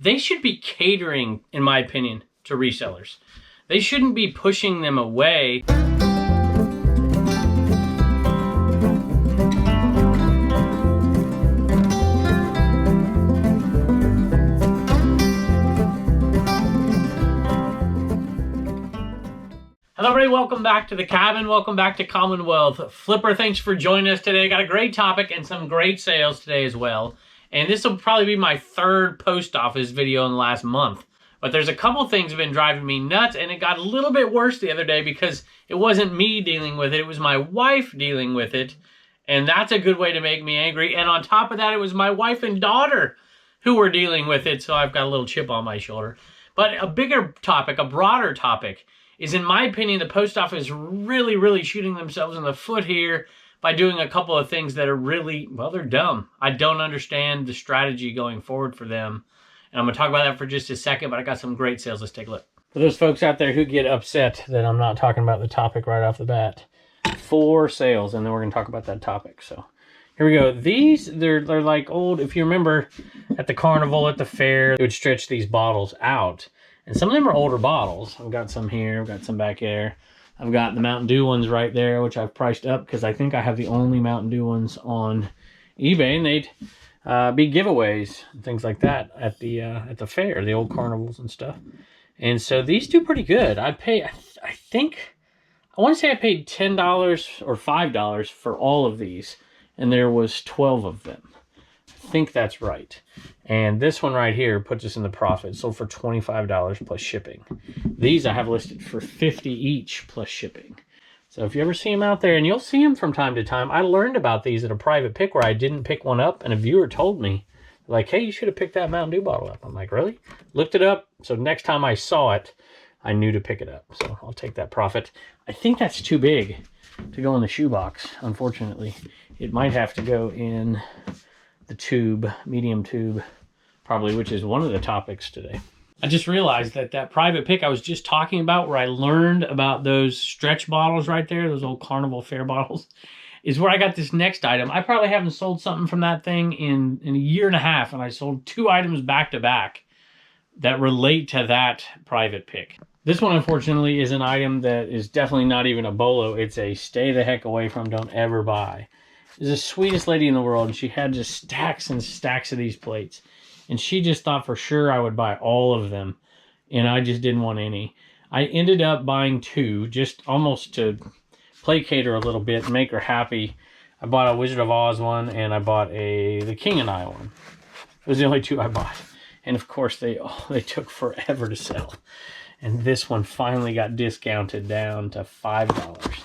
they should be catering, in my opinion, to resellers. They shouldn't be pushing them away. Hello everybody, welcome back to the cabin. Welcome back to Commonwealth. Flipper, thanks for joining us today. Got a great topic and some great sales today as well. And this will probably be my third post office video in the last month. But there's a couple things that have been driving me nuts, and it got a little bit worse the other day because it wasn't me dealing with it, it was my wife dealing with it. And that's a good way to make me angry. And on top of that, it was my wife and daughter who were dealing with it, so I've got a little chip on my shoulder. But a bigger topic, a broader topic, is, in my opinion, the post office really shooting themselves in the foot here by doing a couple of things that are really, well, they're dumb. I don't understand the strategy going forward for them. And I'm going to talk about that for just a second, but I got some great sales. Let's take a look. For those folks out there who get upset that I'm not talking about the topic right off the bat, 4 sales, and then we're going to talk about that topic. So here we go. These, they're like old, if you remember at the carnival, at the fair, they would stretch these bottles out. And some of them are older bottles. I've got some here, I've got some back there. I've got the Mountain Dew ones right there, which I've priced up because I think I have the only Mountain Dew ones on eBay, and they'd be giveaways and things like that at the fair, the old carnivals and stuff. And so these do pretty good. I want to say I paid $10 or $5 for all of these, and there was 12 of them. I think that's right. And this one right here puts us in the profit. Sold for $25 plus shipping. These I have listed for $50 each plus shipping. So if you ever see them out there, and you'll see them from time to time. I learned about these at a private pick where I didn't pick one up, and a viewer told me, like, hey, you should have picked that Mountain Dew bottle up. I'm like, really? Looked it up. So next time I saw it, I knew to pick it up. So I'll take that profit. I think that's too big to go in the shoebox, unfortunately. It might have to go in the tube, medium tube, probably, which is one of the topics today. I just realized that that private pick I was just talking about, where I learned about those stretch bottles right there, those old carnival fair bottles, is where I got this next item. I probably haven't sold something from that thing in a year and a half, and I sold 2 items back to back that relate to that private pick. This one, unfortunately, is an item that is definitely not even a bolo. It's a stay the heck away from, don't ever buy. She's the sweetest lady in the world, and she had just stacks and stacks of these plates. And she just thought for sure I would buy all of them, and I just didn't want any. I ended up buying 2, just almost to placate her a little bit and make her happy. I bought a Wizard of Oz one, and I bought the King and I one. It was the only 2 I bought. And of course, they took forever to sell. And this one finally got discounted down to $5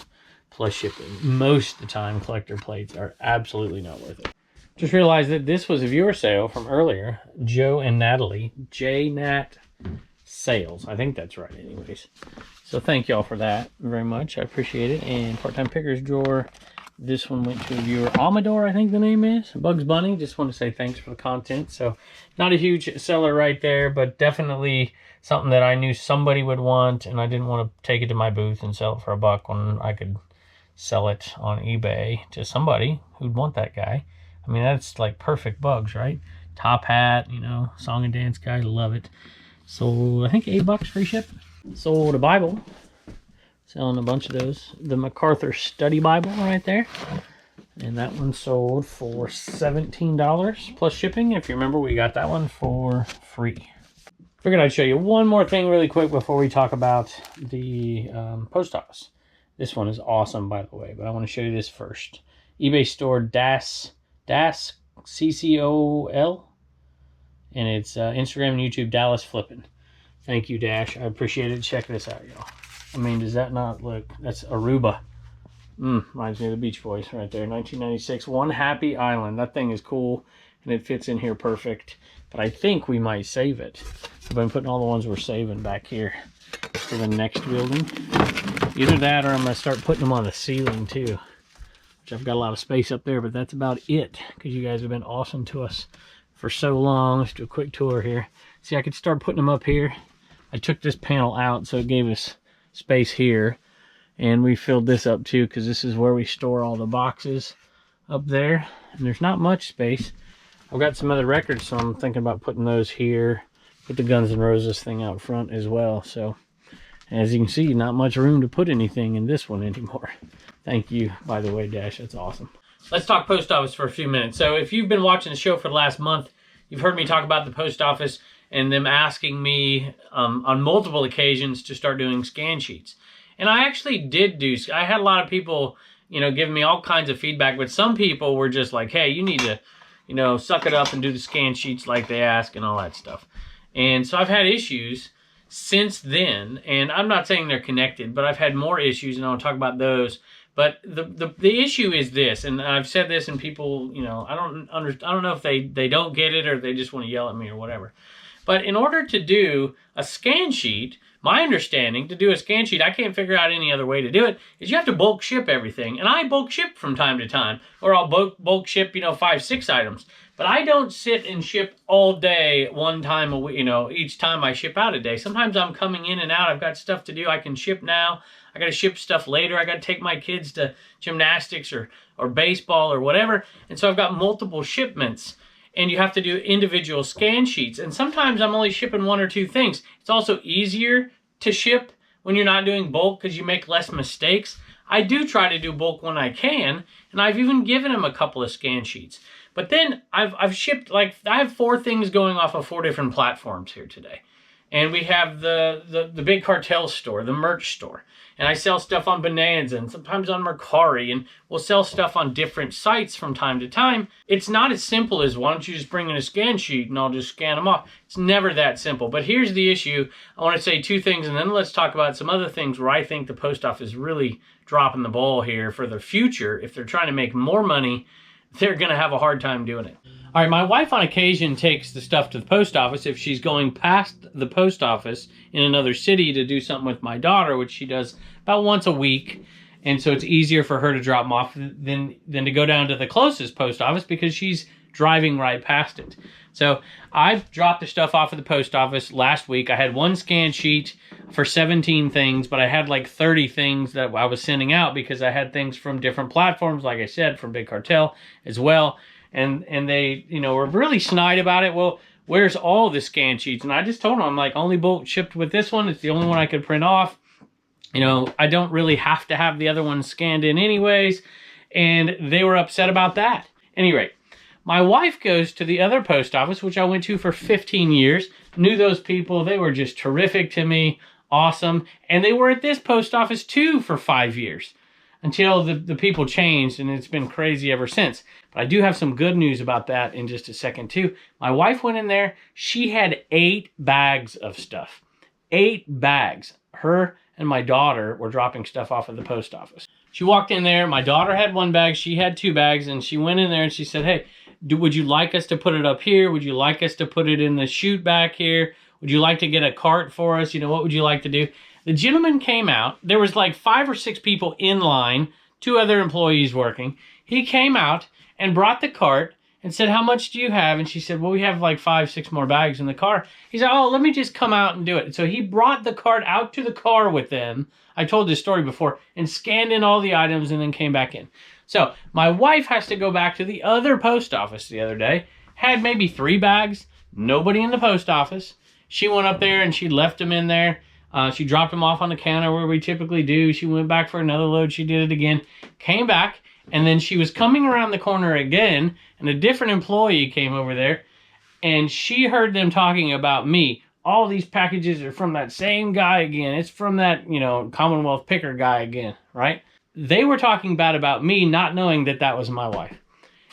plus shipping. Most of the time, collector plates are absolutely not worth it. Just realized that this was a viewer sale from earlier, Joe and Natalie, JNat Sales. I think that's right anyways. So thank y'all for that very much. I appreciate it. And part-time pickers drawer. This one went to a viewer, Amador, I think the name is. Bugs Bunny. Just want to say thanks for the content. So not a huge seller right there, but definitely something that I knew somebody would want, and I didn't want to take it to my booth and sell it for $1 when I could sell it on eBay to somebody who'd want that guy. I mean, that's like perfect bugs, right? Top hat, you know, song and dance guy, love it. So I think $8 free ship. Sold a Bible, selling a bunch of those. The MacArthur Study Bible right there. And that one sold for $17 plus shipping. If you remember, we got that one for free. Figured I'd show you one more thing really quick before we talk about the post office. This one is awesome, by the way, but I want to show you this first. eBay store Das CCOL, and it's Instagram and YouTube Dallas Flippin'. Thank you, Dash. I appreciate it. Check this out, y'all. I mean, does that not look? That's Aruba. Reminds me of the Beach Boys right there. 1996. One Happy Island. That thing is cool, and it fits in here perfect. But I think we might save it. I've been putting all the ones we're saving back here for the next building. Either that, or I'm going to start putting them on the ceiling too. Which I've got a lot of space up there, but that's about it, because you guys have been awesome to us for so long. Let's do a quick tour here. See, I could start putting them up here. I took this panel out, so it gave us space here, and we filled this up too, because this is where we store all the boxes up there, and there's not much space. I've got some other records, so I'm thinking about putting those here, Put the Guns N' Roses thing out front as well. So as you can see, not much room to put anything in this one anymore. Thank you, by the way, Dash. That's awesome. Let's talk post office for a few minutes. So if you've been watching the show for the last month, you've heard me talk about the post office and them asking me on multiple occasions to start doing scan sheets. And I actually did do, I had a lot of people, you know, giving me all kinds of feedback, but some people were just like, hey, you need to, you know, suck it up and do the scan sheets like they ask and all that stuff. And so I've had issues since then, and I'm not saying they're connected, but I've had more issues, and I'll talk about those. But the issue is this, and I've said this, and people, you know, I don't know if they don't get it or they just want to yell at me or whatever. But in order to do a scan sheet, my understanding, to do a scan sheet, I can't figure out any other way to do it, is you have to bulk ship everything. And I bulk ship from time to time, or I'll bulk ship, you know, 5, 6 items. But I don't sit and ship all day one time a week, you know, each time I ship out a day. Sometimes I'm coming in and out. I've got stuff to do. I can ship now. I got to ship stuff later. I got to take my kids to gymnastics or baseball or whatever. And so I've got multiple shipments. And you have to do individual scan sheets. And sometimes I'm only shipping 1 or 2 things. It's also easier to ship when you're not doing bulk because you make less mistakes. I do try to do bulk when I can, and I've even given them a couple of scan sheets. But then I've shipped, like, I have 4 things going off of 4 different platforms here today. And we have the big cartel store, the merch store. And I sell stuff on Bonanza and sometimes on Mercari, and we'll sell stuff on different sites from time to time. It's not as simple as, why don't you just bring in a scan sheet and I'll just scan them off. It's never that simple. But here's the issue. I want to say 2 things, and then let's talk about some other things where I think the post office is really dropping the ball here for the future. If they're trying to make more money, they're going to have a hard time doing it. All right, my wife on occasion takes the stuff to the post office if she's going past the post office in another city to do something with my daughter, which she does about once a week. And so it's easier for her to drop them off than to go down to the closest post office because she's driving right past it. So I've dropped the stuff off at the post office last week. I had 1 scan sheet for 17 things, but I had like 30 things that I was sending out because I had things from different platforms, like I said, from Big Cartel as well. And they, you know, were really snide about it. Well, where's all the scan sheets? And I just told them, I'm like, only bulk shipped with this one. It's the only one I could print off. You know, I don't really have to have the other ones scanned in anyways. And they were upset about that. Anyway, my wife goes to the other post office, which I went to for 15 years. Knew those people. They were just terrific to me. Awesome. And they were at this post office too for 5 years. Until the people changed, and it's been crazy ever since. But I do have some good news about that in just a second too. My wife went in there. She had 8 bags of stuff. 8 bags. Her and my daughter were dropping stuff off at the post office. She walked in there. My daughter had 1 bag. She had 2 bags. And she went in there and she said, hey, would you like us to put it up here? Would you like us to put it in the chute back here? Would you like to get a cart for us? You know, what would you like to do? The gentleman came out. There was like 5 or 6 people in line, 2 other employees working. He came out and brought the cart and said, how much do you have? And she said, well, we have like 5, 6 more bags in the car. He said, oh, let me just come out and do it. So he brought the cart out to the car with them. I told this story before, and scanned in all the items and then came back in. So my wife has to go back to the other post office the other day, had maybe 3 bags, nobody in the post office. She went up there and she left them in there. She dropped them off on the counter where we typically do. She went back for another load. She did it again, came back, and then she was coming around the corner again, and a different employee came over there, and she heard them talking about me. All these packages are from that same guy again. It's from that, you know, Commonwealth picker guy again, right? They were talking bad about me, not knowing that that was my wife.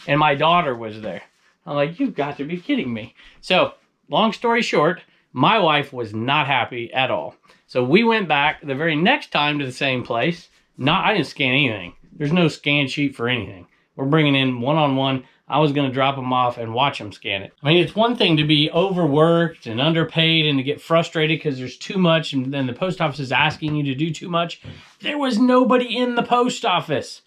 And my daughter was there. I'm like, you've got to be kidding me. So, long story short, my wife was not happy at all. So we went back the very next time to the same place. I didn't scan anything. There's no scan sheet for anything. We're bringing in one-on-one. I was going to drop them off and watch them scan it. I mean, it's one thing to be overworked and underpaid and to get frustrated because there's too much and then the post office is asking you to do too much. There was nobody in the post office.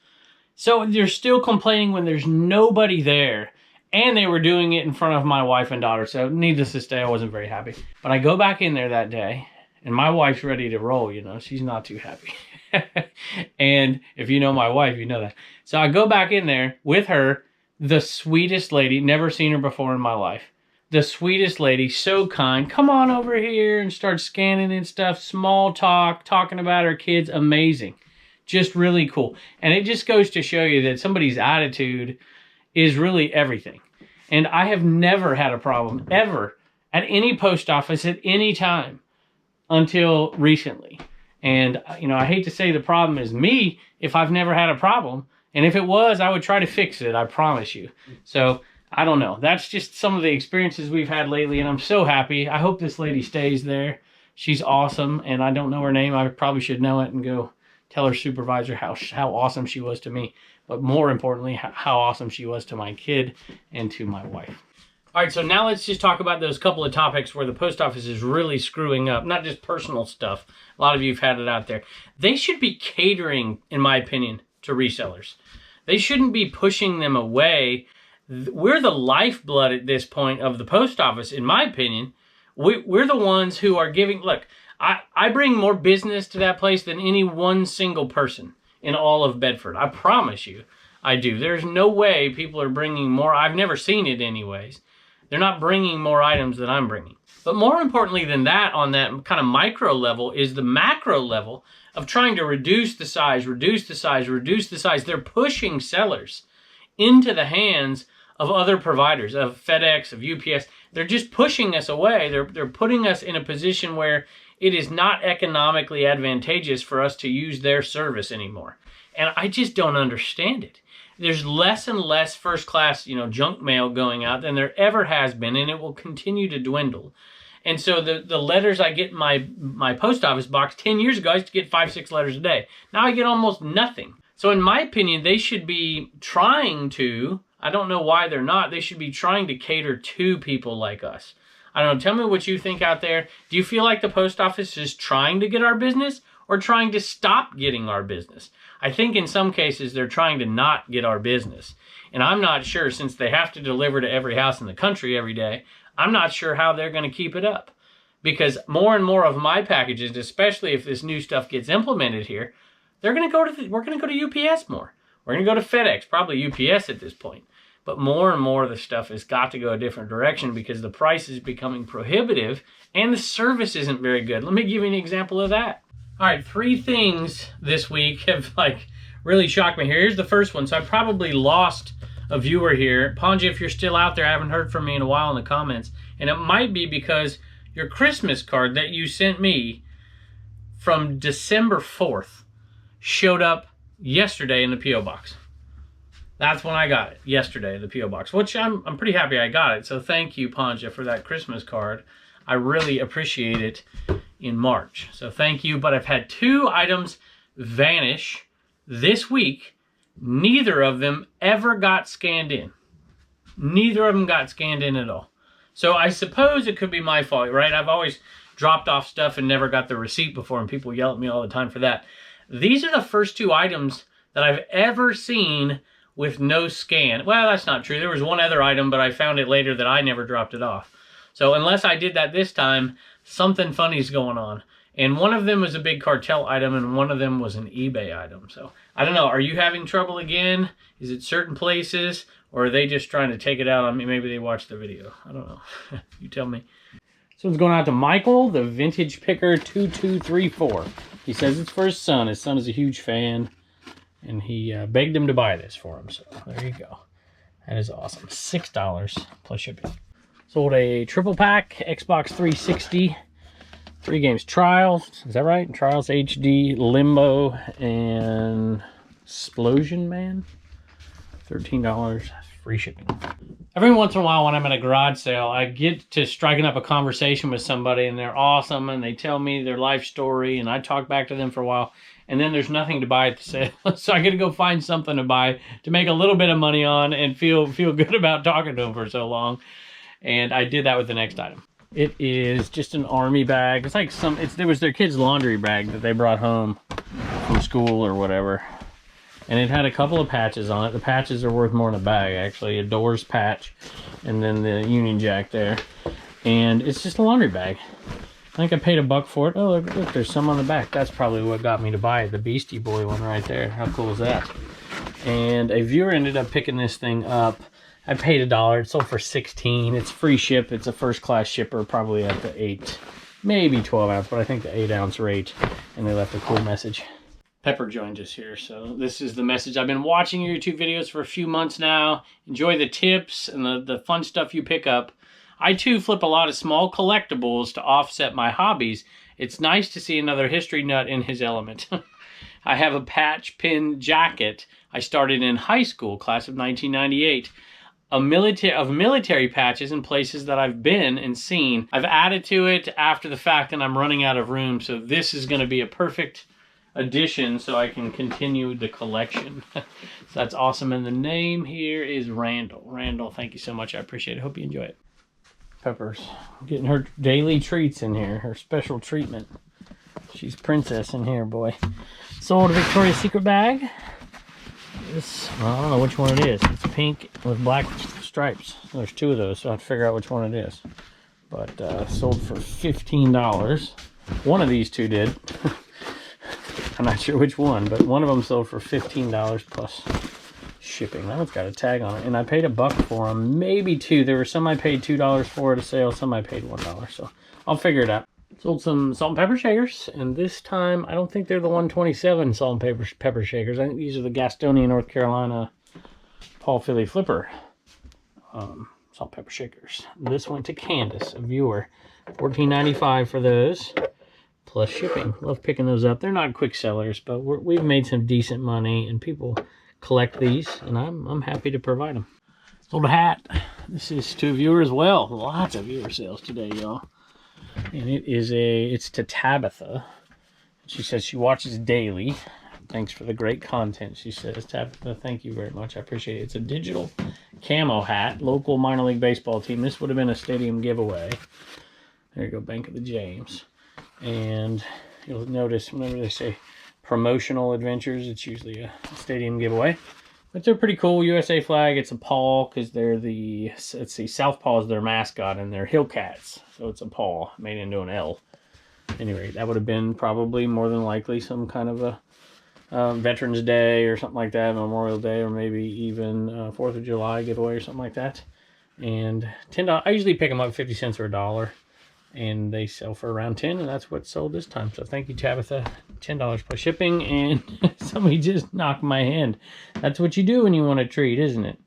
So you're still complaining when there's nobody there. And they were doing it in front of my wife and daughter. So needless to say, I wasn't very happy. But I go back in there that day. And my wife's ready to roll, you know. She's not too happy. And if you know my wife, you know that. So I go back in there with her, the sweetest lady. Never seen her before in my life. the sweetest lady, so kind. Come on over here and start scanning and stuff. Small talk, talking about her kids. Amazing. Just really cool. And it just goes to show you that somebody's attitude is really everything. And I have never had a problem, ever, at any post office at any time until recently. And, you know, I hate to say the problem is me if I've never had a problem. And if it was, I would try to fix it, I promise you. So, I don't know. That's just some of the experiences we've had lately, and I'm so happy. I hope this lady stays there. She's awesome, and I don't know her name. I probably should know it and go tell her supervisor how awesome she was to me. But more importantly, how awesome she was to my kid and to my wife. All right, so now let's just talk about those couple of topics where the post office is really screwing up. Not just personal stuff. A lot of you have had it out there. They should be catering, in my opinion, to resellers. They shouldn't be pushing them away. We're the lifeblood at this point of the post office, in my opinion. We're the ones who are giving... Look, I bring more business to that place than any one single person in all of Bedford. I promise you, I do. There's no way people are bringing more. I've never seen it anyways. They're not bringing more items than I'm bringing. But more importantly than that, on that kind of micro level, is the macro level of trying to reduce the size, reduce the size, reduce the size. They're pushing sellers into the hands of other providers, of FedEx, of UPS. They're just pushing us away. They're putting us in a position where it is not economically advantageous for us to use their service anymore. And I just don't understand it. There's less and less first-class, junk mail going out than there ever has been, and it will continue to dwindle. And so the letters I get in my post office box 10 years ago, I used to get 5-6 letters a day. Now I get almost nothing. So in my opinion, they should be trying to, I don't know why they're not, they should be trying to cater to people like us. I don't know, tell me what you think out there. Do you feel like the post office is trying to get our business or trying to stop getting our business? I think in some cases they're trying to not get our business. And I'm not sure, since they have to deliver to every house in the country every day, I'm not sure how they're going to keep it up. Because more and more of my packages, especially if this new stuff gets implemented here, we're going to go to UPS more. We're going to go to FedEx, probably UPS at this point. But more and more of the stuff has got to go a different direction because the price is becoming prohibitive and the service isn't very good. Let me give you an example of that. All right, 3 things this week have really shocked me here. Here's the first one. So I probably lost a viewer here. Ponja, if you're still out there, I haven't heard from me in a while in the comments. And it might be because your Christmas card that you sent me from December 4th showed up yesterday in the P.O. Box. That's when I got it, yesterday in the P.O. Box, which I'm pretty happy I got it. So thank you, Ponja, for that Christmas card. I really appreciate it in March. So thank you. But I've had 2 items vanish this week. Neither of them ever got scanned in. Neither of them got scanned in at all. So I suppose it could be my fault, right? I've always dropped off stuff and never got the receipt before, and people yell at me all the time for that. These are the first 2 items that I've ever seen with no scan. Well, that's not true. There was one other item, but I found it later that I never dropped it off. So unless I did that this time, something funny's going on. And one of them was a big cartel item, and one of them was an eBay item. So I don't know. Are you having trouble again? Is it certain places? Or are they just trying to take it out on me? Maybe they watched the video. I don't know. You tell me. This one's going out to Michael, the Vintage Picker 2234. He says it's for his son. His son is a huge fan. And he begged him to buy this for him. So there you go. That is awesome. $6 plus shipping. Sold a triple pack Xbox 360. 3 games. Trials. Is that right? Trials HD, Limbo, and Explosion Man. $13. Free shipping. Every once in a while when I'm at a garage sale, I get to striking up a conversation with somebody and they're awesome and they tell me their life story and I talk back to them for a while. And then there's nothing to buy at the sale. So I got to go find something to buy to make a little bit of money on and feel good about talking to them for so long. And I did that with the next item. It is just an army bag. It's like it was their kid's laundry bag that they brought home from school or whatever. And it had a couple of patches on it. The patches are worth more than a bag, actually. A doors patch and then the Union Jack there. And it's just a laundry bag. I think I paid $1 for it. Oh, look, there's some on the back. That's probably what got me to buy it. The Beastie Boy one right there. How cool is that? And a viewer ended up picking this thing up. I paid $1. It sold for $16. It's free ship. It's a first-class shipper, probably at the 8, maybe 12 ounce, but I think the 8-ounce rate. And they left a cool message. Pepper joined us here, so this is the message. I've been watching your YouTube videos for a few months now. Enjoy the tips and the fun stuff you pick up. I too flip a lot of small collectibles to offset my hobbies. It's nice to see another history nut in his element. I have a patch pin jacket I started in high school, class of 1998. Military patches in places that I've been and seen. I've added to it after the fact and I'm running out of room, so this is going to be a perfect addition so I can continue the collection. So that's awesome. And the name here is Randall. Randall, thank you so much. I appreciate it. Hope you enjoy it. Pepper's getting her daily treats in here, her special treatment. She's princess in here, boy. Sold a Victoria's Secret bag. This, well, I don't know which one it is. It's pink with black stripes. There's 2 of those, so I have to figure out which one it is. But sold for $15. One of these 2 did. I'm not sure which one, but one of them sold for $15 plus shipping. That one's got a tag on it, and I paid $1 for them, maybe 2. There were some I paid $2 for at a sale, some I paid $1, so I'll figure it out. Sold some salt and pepper shakers, and this time I don't think they're the 127 salt and pepper shakers. I think these are the Gastonia, North Carolina Paul Philly Flipper salt and pepper shakers. This went to Candace, a viewer. $14.95 for those. Plus shipping. Love picking those up. They're not quick sellers, but we've made some decent money, and people collect these, and I'm happy to provide them. Sold a hat. This is to a viewer as well. Lots of viewer sales today, y'all. And it's to Tabitha. She says she watches daily. Thanks for the great content, she says. Tabitha, thank you very much. I appreciate it. It's a digital camo hat. Local minor league baseball team. This would have been a stadium giveaway. There you go, Bank of the James. And you'll notice whenever they say promotional adventures, it's usually a stadium giveaway. But they're pretty cool. USA flag. It's a paw because they're the, let's see, Southpaw is their mascot, and they're Hillcats. So it's a paw made into an L. Anyway, that would have been probably more than likely some kind of a Veterans Day or something like that, Memorial Day, or maybe even 4th of July giveaway or something like that. And $10. I usually pick them up 50 cents or $1. And they sell for around 10, and that's what sold this time. So thank you, Tabitha. $10 plus shipping, and somebody just knocked my hand. That's what you do when you want a treat, isn't it?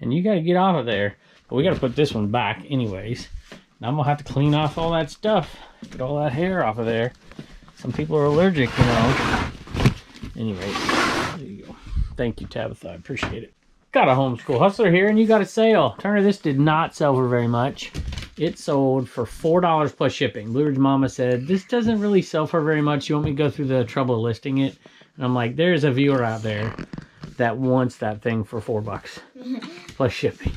And you got to get off of there. But we got to put this one back anyways. Now I'm going to have to clean off all that stuff. Get all that hair off of there. Some people are allergic, you know. Anyway, there you go. Thank you, Tabitha. I appreciate it. Got a Homeschool Hustler here, and you got a sale. Turner, this did not sell for very much. It sold for $4 plus shipping. Blue Ridge Mama said, this doesn't really sell for very much. You want me to go through the trouble of listing it? And I'm like, there's a viewer out there that wants that thing for $4 plus shipping.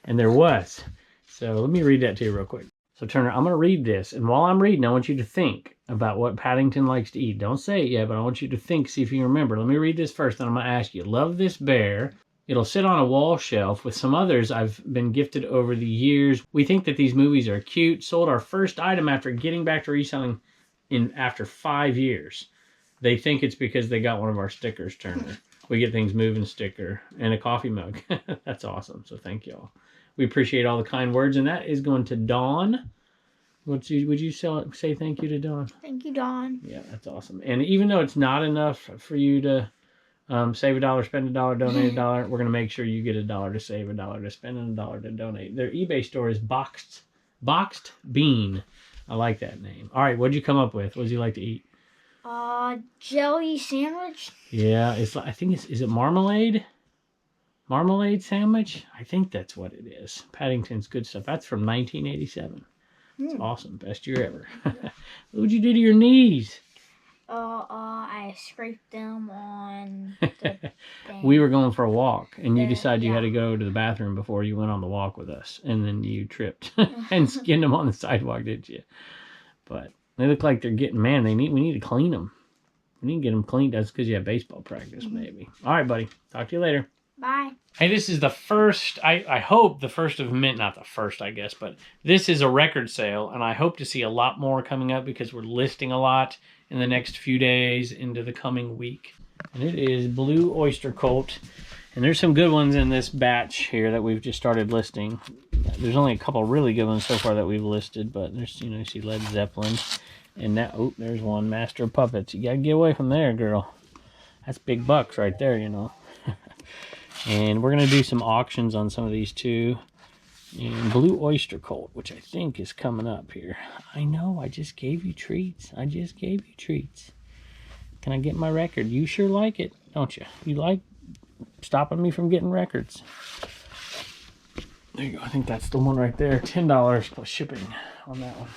And there was. So let me read that to you real quick. So Turner, I'm going to read this. And while I'm reading, I want you to think about what Paddington likes to eat. Don't say it yet, but I want you to think, see if you can remember. Let me read this first, and I'm going to ask you. Love this bear. It'll sit on a wall shelf with some others I've been gifted over the years. We think that these movies are cute. Sold our first item after getting back to reselling after 5 years. They think it's because they got one of our stickers, Turner. We get things moving sticker and a coffee mug. That's awesome. So thank y'all. We appreciate all the kind words. And that is going to Dawn. Would you say thank you to Dawn? Thank you, Dawn. Yeah, that's awesome. And even though it's not enough for you to save $1, spend $1, donate $1, we're going to make sure you get $1 to save, $1 to spend, and $1 to donate. Their eBay store is Boxed Bean. I like that name. All right, what'd you come up with? What would you like to eat? Jelly sandwich. Yeah, I think is it marmalade? Marmalade sandwich? I think that's what it is. Paddington's good stuff. That's from 1987. It's awesome. Best year ever. What would you do to your knees? I scraped them on the thing. We were going for a walk, and you decided you had to go to the bathroom before you went on the walk with us, and then you tripped and skinned them on the sidewalk, didn't you? But they look like they're getting, man, we need to clean them. We need to get them cleaned. That's because you have baseball practice, maybe. All right, buddy. Talk to you later. Bye. Hey, this is the first, I hope the first of many, not the first, I guess, but this is a record sale, and I hope to see a lot more coming up because we're listing a lot in the next few days into the coming week. And it is Blue Oyster Cult. And there's some good ones in this batch here that we've just started listing. There's only a couple really good ones so far that we've listed, but there's, you see Led Zeppelin. And now, oh, there's one, Master of Puppets. You gotta get away from there, girl. That's big bucks right there, And we're gonna do some auctions on some of these too. And Blue Oyster Cult, which I think is coming up here. I know, I just gave you treats. Can I get my record? You sure like it, don't you? You like stopping me from getting records. There you go. I think that's the one right there. $10 plus shipping on that one.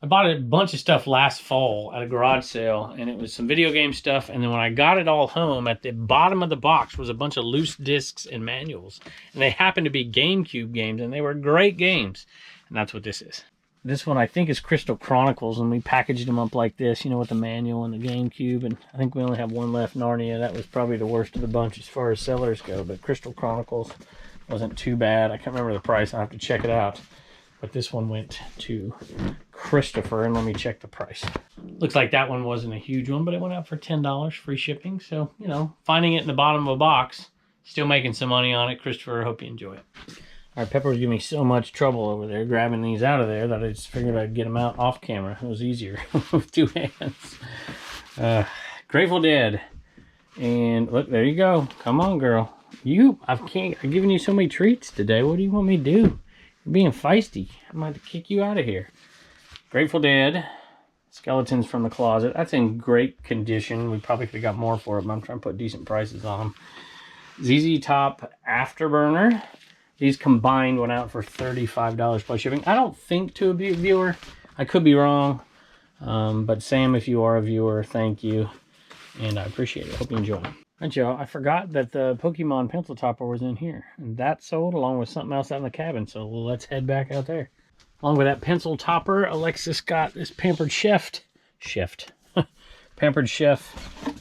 I bought a bunch of stuff last fall at a garage sale, and it was some video game stuff. And then when I got it all home, at the bottom of the box was a bunch of loose discs and manuals. And they happened to be GameCube games, and they were great games. And that's what this is. This one I think is Crystal Chronicles, and we packaged them up like this, with the manual and the GameCube. And I think we only have one left, Narnia. That was probably the worst of the bunch as far as sellers go. But Crystal Chronicles wasn't too bad. I can't remember the price. I'll have to check it out. But this one went to Christopher, and let me check the price. Looks like that one wasn't a huge one, but it went out for $10, free shipping. So, finding it in the bottom of a box, still making some money on it. Christopher, I hope you enjoy it. All right, Pepper was giving me so much trouble over there grabbing these out of there that I just figured I'd get them out off camera. It was easier with two hands. Grateful Dead. And look, there you go. Come on, girl. I've given you so many treats today. What do you want me to do? You're being feisty. I might have to kick you out of here. Grateful Dead. Skeletons from the Closet. That's in great condition. We probably could have got more for it, but I'm trying to put decent prices on them. ZZ Top Afterburner. These combined went out for $35 plus shipping. I don't think to a viewer. I could be wrong. But Sam, if you are a viewer, thank you. And I appreciate it. Hope you enjoy. Right, y'all, I forgot that the Pokemon pencil topper was in here. And that sold along with something else out in the cabin. So let's head back out there. Along with that pencil topper, Alexis got this Pampered Chef. Pampered Chef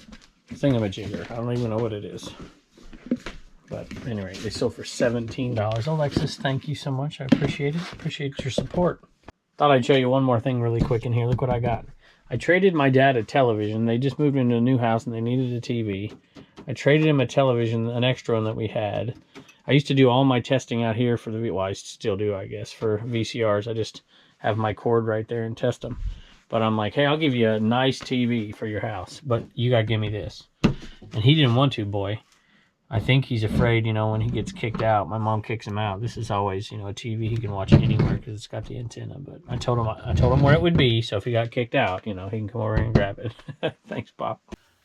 thingamajigger. I don't even know what it is. But anyway, they sold for $17. Alexis, thank you so much. I appreciate it. Appreciate your support. Thought I'd show you one more thing really quick in here. Look what I got. I traded my dad a television. They just moved into a new house and they needed a TV. I traded him a television, an extra one that we had. I used to do all my testing out here for the, well, I still do, I guess, for VCRs. I just have my cord right there and test them. But I'm like, hey, I'll give you a nice TV for your house, but you got to give me this. And he didn't want to, boy. I think he's afraid, when he gets kicked out, my mom kicks him out. This is always, a TV he can watch anywhere because it's got the antenna. But I told him where it would be, so if he got kicked out, he can come over and grab it. Thanks, Pop.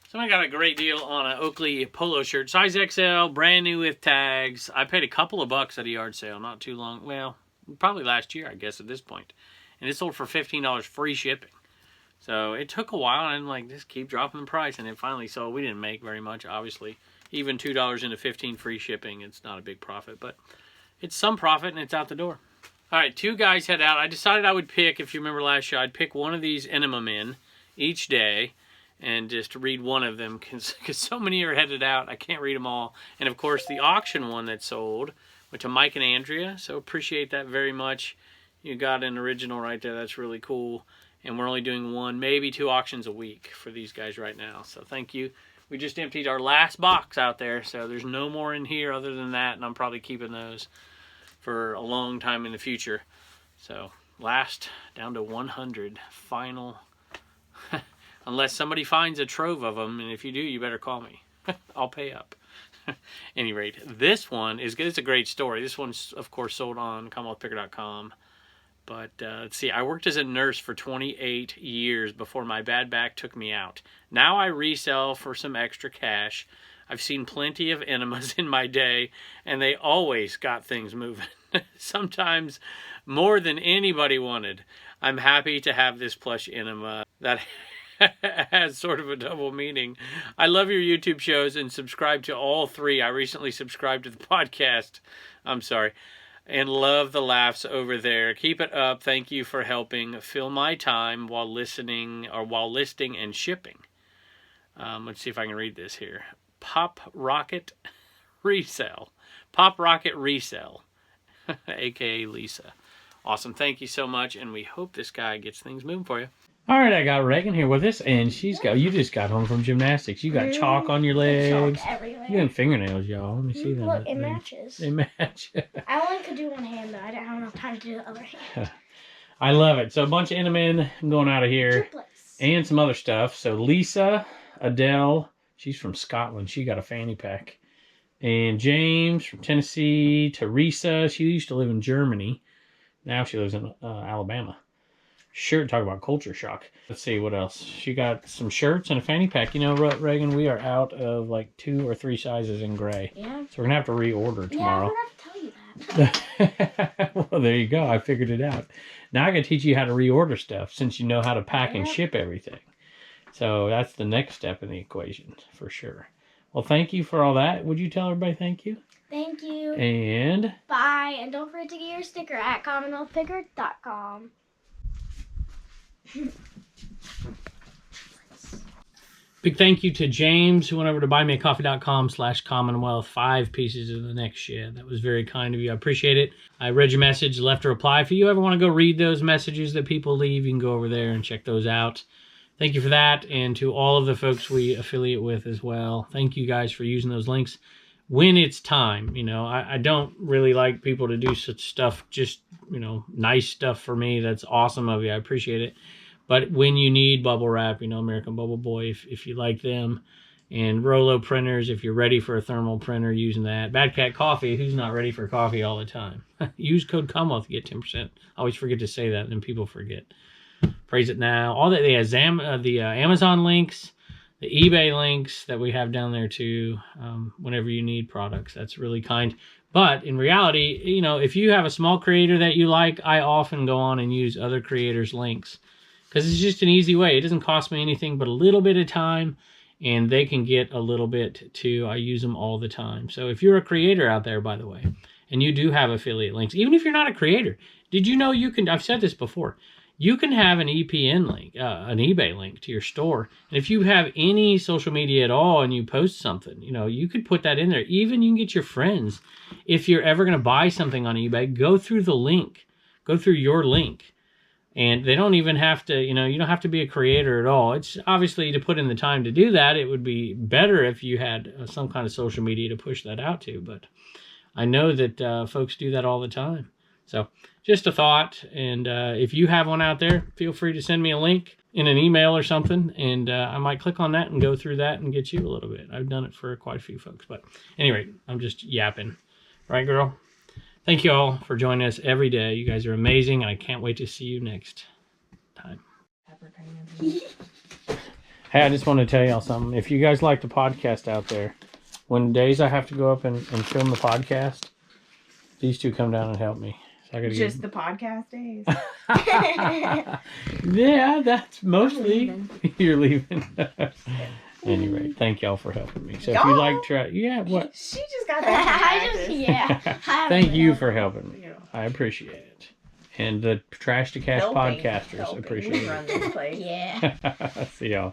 So I got a great deal on an Oakley polo shirt, size XL, brand new with tags. I paid a couple of bucks at a yard sale, not too long. Well, probably last year, I guess, at this point. And it sold for $15 free shipping. So it took a while, and I'm like, just keep dropping the price. And it finally sold. We didn't make very much, obviously. Even $2 into $15 free shipping, it's not a big profit, but it's some profit and it's out the door. All right, two guys head out. I decided I would pick, if you remember last year, I'd pick one of these enema men each day and just read one of them because so many are headed out. I can't read them all. And of course, the auction one that sold went to Mike and Andrea, so appreciate that very much. You got an original right there. That's really cool. And we're only doing one, maybe two auctions a week for these guys right now. So thank you. We just emptied our last box out there, so there's no more in here other than that, and I'm probably keeping those for a long time in the future. So last, down to 100, final. Unless somebody finds a trove of them, and if you do, you better call me. I'll pay up. Any rate, this one is good. It's a great story. This one's, of course, sold on CommonwealthPicker.com. But let's see, I worked as a nurse for 28 years before my bad back took me out. Now I resell for some extra cash. I've seen plenty of enemas in my day, and they always got things moving. Sometimes more than anybody wanted. I'm happy to have this plush enema that has sort of a double meaning. I love your YouTube shows and subscribe to all three. I recently subscribed to the podcast. I'm sorry. And love the laughs over there. Keep it up. Thank you for helping fill my time while listening or while listing and shipping. Let's see if I can read this here. Pop Rocket Resell. Pop Rocket Resell. AKA Lisa. Awesome. Thank you so much. And we hope this guy gets things moving for you. All right, I got Reagan here with us, and you just got home from gymnastics. You got chalk on your legs. Chalk everywhere. You got fingernails, y'all. Let me see them. Look, it matches. They match. I only could do one hand, though. I didn't have enough time to do the other hand. I love it. So a bunch of Entenmann going out of here. Triplets. And some other stuff. So Lisa, Adele, she's from Scotland. She got a fanny pack. And James from Tennessee. Teresa, she used to live in Germany. Now she lives in Alabama. Sure, talk about culture shock. Let's see, what else? She got some shirts and a fanny pack. You know, Reagan, we are out of like 2 or 3 sizes in gray. Yeah. So we're going to have to reorder tomorrow. Yeah, I forgot to tell you that. Well, there you go. I figured it out. Now I can teach you how to reorder stuff since you know how to pack and ship everything. So that's the next step in the equation for sure. Well, thank you for all that. Would you tell everybody thank you? Thank you. And Bye. And don't forget to get your sticker at CommonwealthPicker.com. big thank you to James, who went over to buymeacoffee.com/Commonwealth. 5 pieces of the next shed. That was very kind of you. I appreciate it. I read your message, left a reply. If you ever want to go read those messages that people leave, you can go over there and check those out. Thank you for that. And to all of the folks we affiliate with as well. Thank you guys for using those links when it's time. You know, I don't really like people to do such stuff, just, you know, nice stuff for me. That's awesome of you. I appreciate it. But when you need bubble wrap, you know, American Bubble Boy, if you like them, and Rolo printers, if you're ready for a thermal printer, using that. Bad Cat Coffee, who's not ready for coffee all the time? Use code Commonwealth to get 10%. I always forget to say that, and then people forget. Appraiseitnow. All that, they have the Amazon links, the eBay links that we have down there too, whenever you need products. That's really kind. But in reality, you know, if you have a small creator that you like, I often go on and use other creators' links. Because it's just an easy way. It doesn't cost me anything but a little bit of time, and they can get a little bit too. I use them all the time. So if you're a creator out there, by the way, and you do have affiliate links, even if you're not a creator, did you know you can, I've said this before, you can have an EPN link, an eBay link to your store. And if you have any social media at all and you post something, you know, you could put that in there. Even you can get your friends. If you're ever going to buy something on eBay, go through the link. Go through your link. And they don't even have to, you know, you don't have to be a creator at all. It's obviously to put in the time to do that. It would be better if you had some kind of social media to push that out to. But I know that folks do that all the time. So just a thought. And if you have one out there, feel free to send me a link in an email or something. And I might click on that and go through that and get you a little bit. I've done it for quite a few folks. But anyway, I'm just yapping. Right, girl? Thank you all for joining us every day. You guys are amazing, and I can't wait to see you next time. Hey, I just want to tell y'all something. If you guys like the podcast out there, when days I have to go up and film the podcast, these two come down and help me. So I gotta just the podcast days. Yeah, that's mostly you're leaving. Anyway, thank y'all for helping me. So if you like what? She just got that. Thank you for helping me. I appreciate it. And the Trash to Cash podcasters appreciate it. Run this place. Yeah. See y'all.